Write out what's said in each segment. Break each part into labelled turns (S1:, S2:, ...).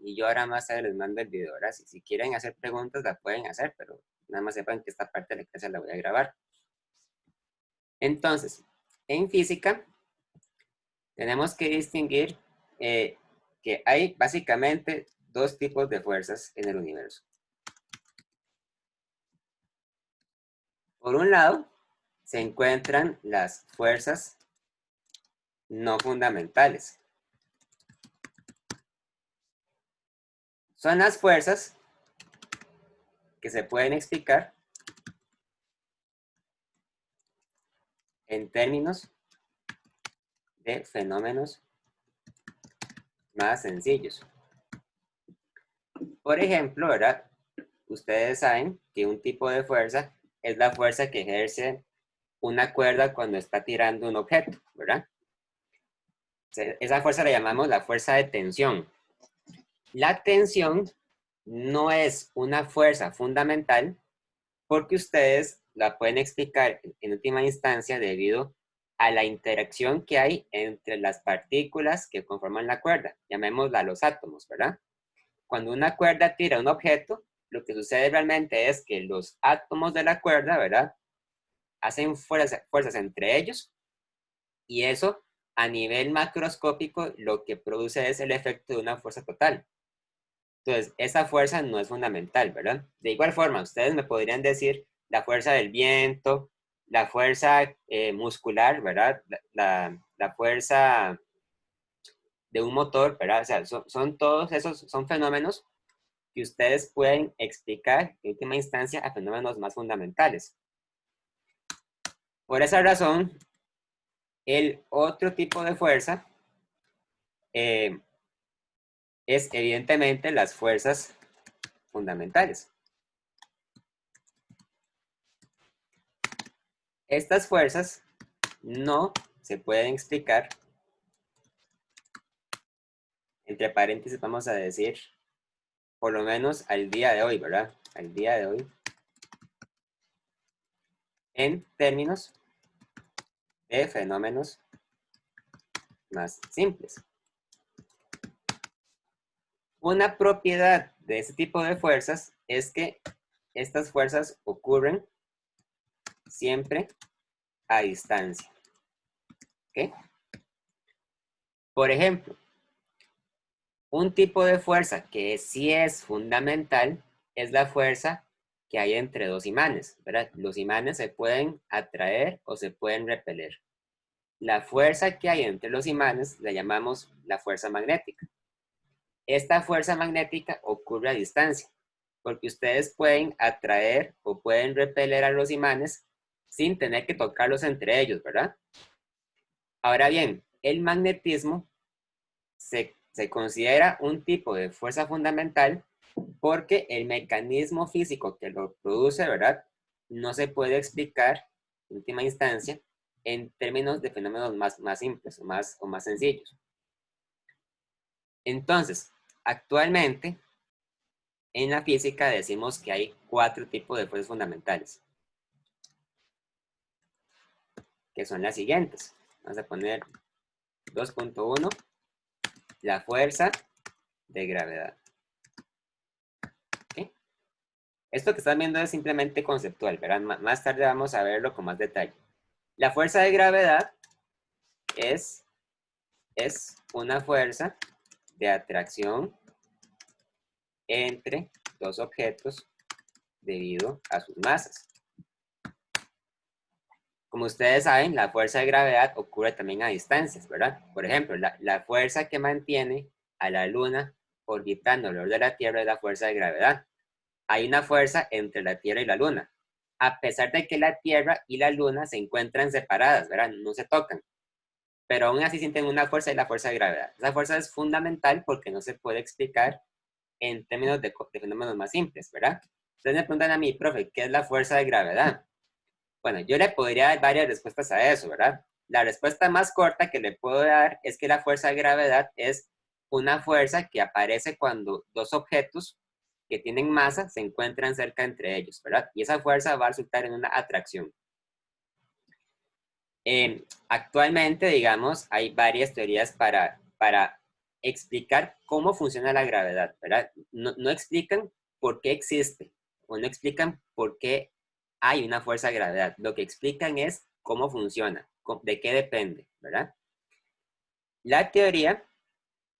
S1: y yo ahora más tarde les mando el video, ¿verdad? Si quieren hacer preguntas, la pueden hacer, pero nada más sepan que esta parte de la clase la voy a grabar. Entonces, en física, tenemos que distinguir que hay básicamente dos tipos de fuerzas en el universo. Por un lado, se encuentran las fuerzas no fundamentales. Son las fuerzas que se pueden explicar en términos de fenómenos más sencillos. Por ejemplo, ¿verdad? Ustedes saben que un tipo de fuerza es la fuerza que ejerce una cuerda cuando está tirando un objeto, ¿verdad? Esa fuerza la llamamos la fuerza de tensión. La tensión no es una fuerza fundamental porque ustedes la pueden explicar en última instancia debido a la interacción que hay entre las partículas que conforman la cuerda, llamémosla los átomos, ¿verdad? Cuando una cuerda tira un objeto, lo que sucede realmente es que los átomos de la cuerda, ¿verdad? Hacen fuerzas entre ellos y eso a nivel macroscópico lo que produce es el efecto de una fuerza total. Entonces, esa fuerza no es fundamental, ¿verdad? De igual forma, ustedes me podrían decir la fuerza del viento, la fuerza muscular, ¿verdad? La fuerza de un motor, ¿verdad? O sea, son todos esos, son fenómenos que ustedes pueden explicar en última instancia a fenómenos más fundamentales. Por esa razón, el otro tipo de fuerza es evidentemente las fuerzas fundamentales. Estas fuerzas no se pueden explicar, entre paréntesis vamos a decir, por lo menos al día de hoy, ¿verdad? Al día de hoy, en términos de fenómenos más simples. Una propiedad de este tipo de fuerzas es que estas fuerzas ocurren siempre a distancia. ¿Ok? Por ejemplo, un tipo de fuerza que sí es fundamental es la fuerza que hay entre dos imanes, ¿verdad? Los imanes se pueden atraer o se pueden repeler. La fuerza que hay entre los imanes la llamamos la fuerza magnética. Esta fuerza magnética ocurre a distancia, porque ustedes pueden atraer o pueden repeler a los imanes sin tener que tocarlos entre ellos, ¿verdad? Ahora bien, el magnetismo se considera un tipo de fuerza fundamental porque el mecanismo físico que lo produce, ¿verdad? No se puede explicar en última instancia en términos de fenómenos más simples o más sencillos. Entonces, actualmente, en la física decimos que hay 4 tipos de fuerzas fundamentales, que son las siguientes. Vamos a poner 2.1, la fuerza de gravedad. ¿Okay? Esto que están viendo es simplemente conceptual, ¿verdad? Más tarde vamos a verlo con más detalle. La fuerza de gravedad es una fuerza de atracción entre dos objetos debido a sus masas. Como ustedes saben, la fuerza de gravedad ocurre también a distancias, ¿verdad? Por ejemplo, la fuerza que mantiene a la Luna orbitando alrededor de la Tierra es la fuerza de gravedad. Hay una fuerza entre la Tierra y la Luna, a pesar de que la Tierra y la Luna se encuentran separadas, ¿verdad? No se tocan, pero aún así sienten una fuerza y la fuerza de gravedad. Esa fuerza es fundamental porque no se puede explicar en términos de fenómenos más simples, ¿verdad? Ustedes me preguntan a mí, profe, ¿qué es la fuerza de gravedad? Bueno, yo le podría dar varias respuestas a eso, ¿verdad? La respuesta más corta que le puedo dar es que la fuerza de gravedad es una fuerza que aparece cuando dos objetos que tienen masa se encuentran cerca entre ellos, ¿verdad? Y esa fuerza va a resultar en una atracción. Actualmente, digamos, hay varias teorías para explicar cómo funciona la gravedad, ¿verdad? No explican por qué existe o no explican por qué hay una fuerza de gravedad. Lo que explican es cómo funciona, de qué depende, ¿verdad? La teoría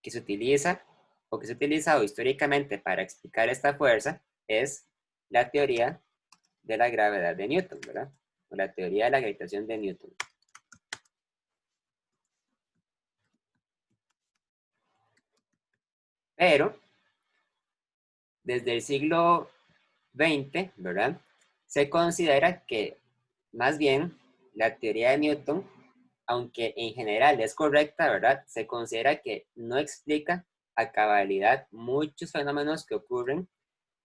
S1: que se utiliza o que se ha utilizado históricamente para explicar esta fuerza es la teoría de la gravedad de Newton, ¿verdad? O la teoría de la gravitación de Newton. Pero desde el siglo XX, ¿verdad? Se considera que más bien la teoría de Newton, aunque en general es correcta, ¿verdad? Se considera que no explica a cabalidad muchos fenómenos que ocurren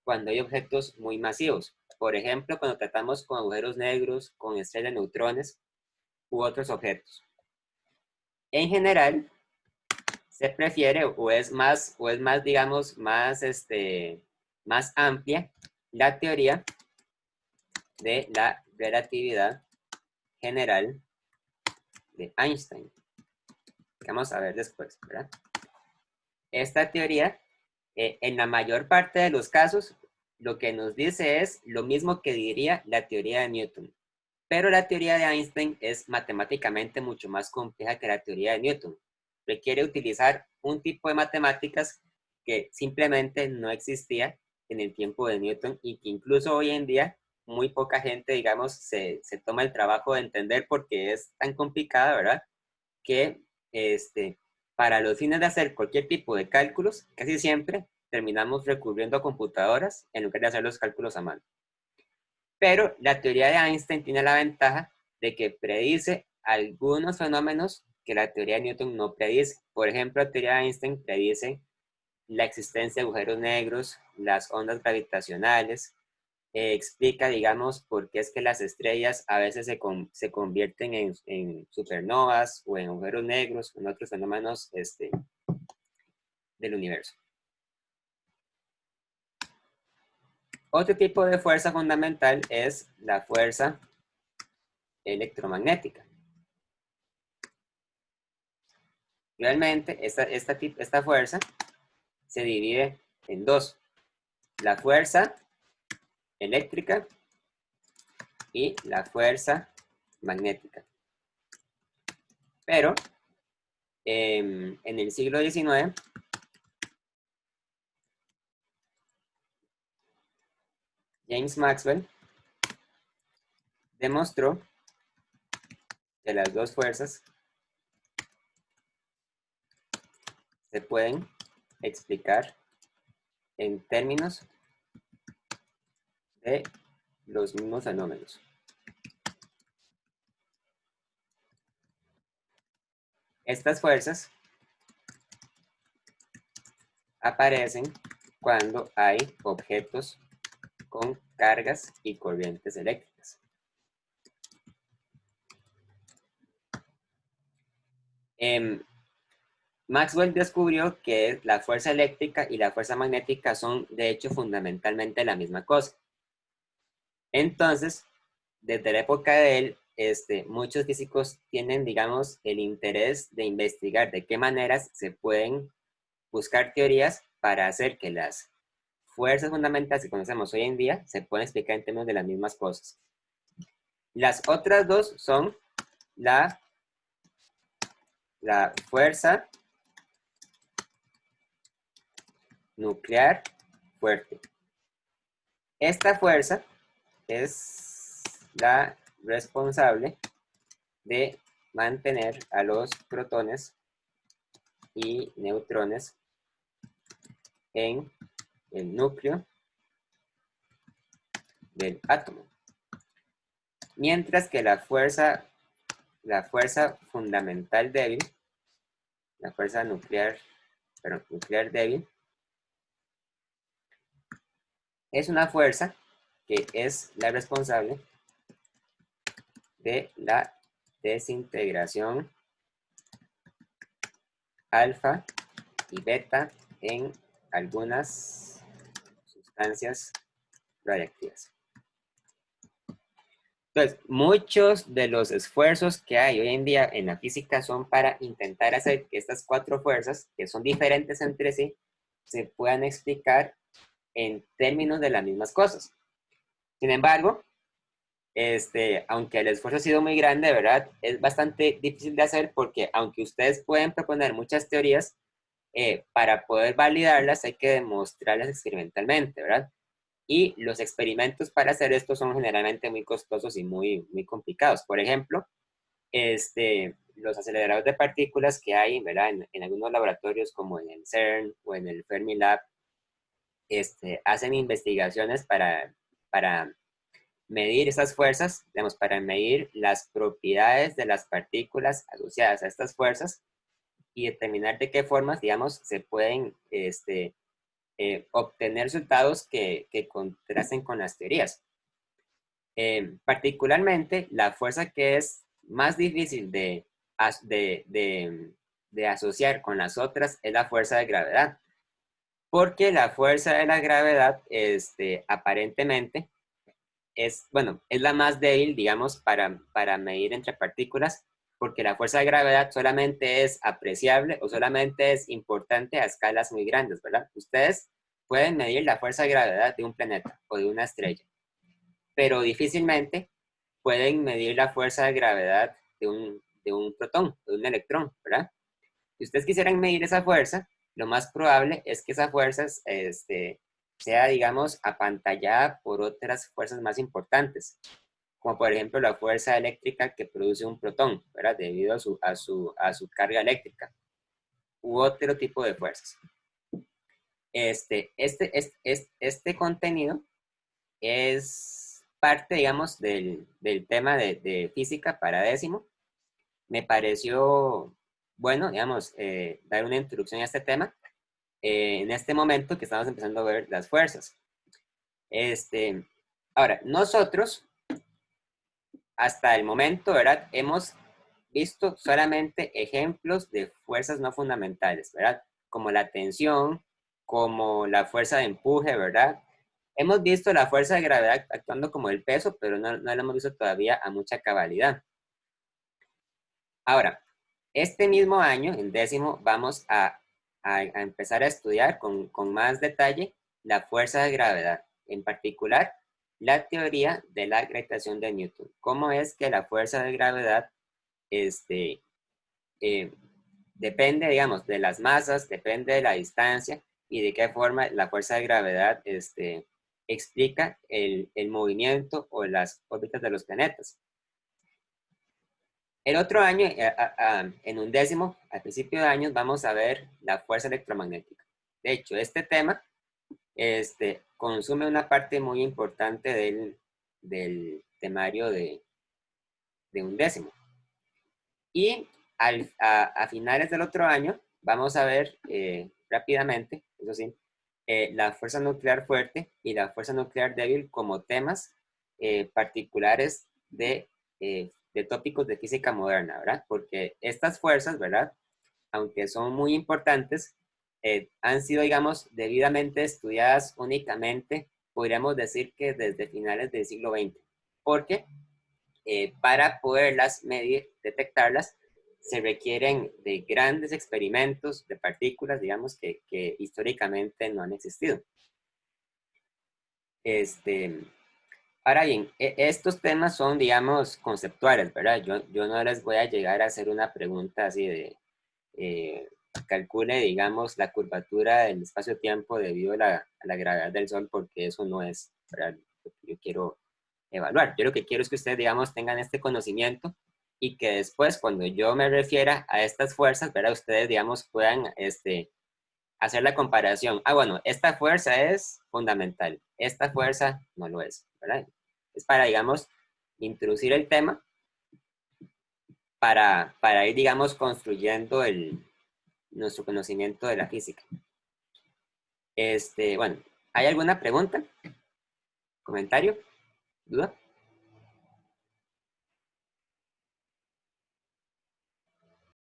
S1: cuando hay objetos muy masivos. Por ejemplo, cuando tratamos con agujeros negros, con estrellas de neutrones u otros objetos. En general, se prefiere digamos, más amplia la teoría de la relatividad general de Einstein, que vamos a ver después, ¿verdad? Esta teoría, en la mayor parte de los casos, lo que nos dice es lo mismo que diría la teoría de Newton, pero la teoría de Einstein es matemáticamente mucho más compleja que la teoría de Newton. Requiere utilizar un tipo de matemáticas que simplemente no existía en el tiempo de Newton y que incluso hoy en día muy poca gente, digamos, se toma el trabajo de entender porque es tan complicada, ¿verdad? Que para los fines de hacer cualquier tipo de cálculos, casi siempre terminamos recurriendo a computadoras en lugar de hacer los cálculos a mano. Pero la teoría de Einstein tiene la ventaja de que predice algunos fenómenos que la teoría de Newton no predice. Por ejemplo, la teoría de Einstein predice la existencia de agujeros negros, las ondas gravitacionales, explica, digamos, por qué es que las estrellas a veces se convierten en supernovas o en agujeros negros, en otros fenómenos del universo. Otro tipo de fuerza fundamental es la fuerza electromagnética. Realmente, esta fuerza se divide en dos. La fuerza eléctrica y la fuerza magnética. Pero en el siglo XIX, James Maxwell demostró que las dos fuerzas se pueden explicar en términos de los mismos fenómenos. Estas fuerzas aparecen cuando hay objetos con cargas y corrientes eléctricas. Maxwell descubrió que la fuerza eléctrica y la fuerza magnética son, de hecho, fundamentalmente la misma cosa. Entonces, desde la época de él, muchos físicos tienen, digamos, el interés de investigar de qué maneras se pueden buscar teorías para hacer que las fuerzas fundamentales que conocemos hoy en día se puedan explicar en términos de las mismas cosas. Las otras dos son la fuerza nuclear fuerte. Esta fuerza es la responsable de mantener a los protones y neutrones en el núcleo del átomo. Mientras que la fuerza fundamental débil, la fuerza nuclear débil, es una fuerza que es la responsable de la desintegración alfa y beta en algunas sustancias radiactivas. Entonces, muchos de los esfuerzos que hay hoy en día en la física son para intentar hacer que estas cuatro fuerzas, que son diferentes entre sí, se puedan explicar en términos de las mismas cosas. Sin embargo, aunque el esfuerzo ha sido muy grande, ¿verdad? Es bastante difícil de hacer porque aunque ustedes pueden proponer muchas teorías, para poder validarlas hay que demostrarlas experimentalmente, ¿verdad? Y los experimentos para hacer esto son generalmente muy costosos y muy complicados. Por ejemplo, los aceleradores de partículas que hay, ¿verdad? En algunos laboratorios como en el CERN o en el Fermilab, hacen investigaciones para medir esas fuerzas, digamos, para medir las propiedades de las partículas asociadas a estas fuerzas y determinar de qué formas, digamos, se pueden obtener resultados que contrasten con las teorías. Particularmente, la fuerza que es más difícil de asociar con las otras es la fuerza de gravedad, porque la fuerza de la gravedad, aparentemente, bueno, es la más débil, digamos, para medir entre partículas, porque la fuerza de gravedad solamente es apreciable o solamente es importante a escalas muy grandes, ¿verdad? Ustedes pueden medir la fuerza de gravedad de un planeta o de una estrella, pero difícilmente pueden medir la fuerza de gravedad de un protón, de un electrón, ¿verdad? Si ustedes quisieran medir esa fuerza, lo más probable es que esa fuerza sea, digamos, apantallada por otras fuerzas más importantes, como por ejemplo la fuerza eléctrica que produce un protón, ¿verdad? Debido a su carga eléctrica, u otro tipo de fuerzas. Este contenido es parte, digamos, del tema de física para décimo. Me pareció bueno, digamos, dar una introducción a este tema en este momento que estamos empezando a ver las fuerzas. Ahora, nosotros, hasta el momento, ¿verdad? Hemos visto solamente ejemplos de fuerzas no fundamentales, ¿verdad? Como la tensión, como la fuerza de empuje, ¿verdad? Hemos visto la fuerza de gravedad actuando como el peso, pero no lo hemos visto todavía a mucha cabalidad. Ahora, este mismo año, en décimo, vamos a empezar a estudiar con más detalle la fuerza de gravedad, en particular la teoría de la gravitación de Newton. ¿Cómo es que la fuerza de gravedad eh, depende, digamos, de las masas, depende de la distancia y de qué forma la fuerza de gravedad explica el movimiento o las órbitas de los planetas? El otro año, en un décimo, al principio de años, vamos a ver la fuerza electromagnética. De hecho, este tema consume una parte muy importante del temario de un décimo. Y a finales del otro año, vamos a ver rápidamente, eso sí, la fuerza nuclear fuerte y la fuerza nuclear débil como temas particulares de tópicos de física moderna, ¿verdad? Porque estas fuerzas, ¿verdad? Aunque son muy importantes, han sido, digamos, debidamente estudiadas únicamente, podríamos decir que desde finales del siglo XX, porque para poderlas medir, detectarlas, se requieren de grandes experimentos de partículas, digamos, que históricamente no han existido. Ahora bien, estos temas son, digamos, conceptuales, ¿verdad? Yo no les voy a llegar a hacer una pregunta así de, calcule, digamos, la curvatura del espacio-tiempo debido a la gravedad del Sol, porque eso no es, ¿verdad?, lo que yo quiero evaluar. Yo lo que quiero es que ustedes, digamos, tengan este conocimiento y que después, cuando yo me refiera a estas fuerzas, ¿verdad?, ustedes, digamos, puedan hacer la comparación. Ah, bueno, esta fuerza es fundamental, esta fuerza no lo es, ¿verdad? Es para, digamos, introducir el tema para ir, digamos, construyendo nuestro conocimiento de la física. Bueno, ¿hay alguna pregunta? ¿Comentario? ¿Duda?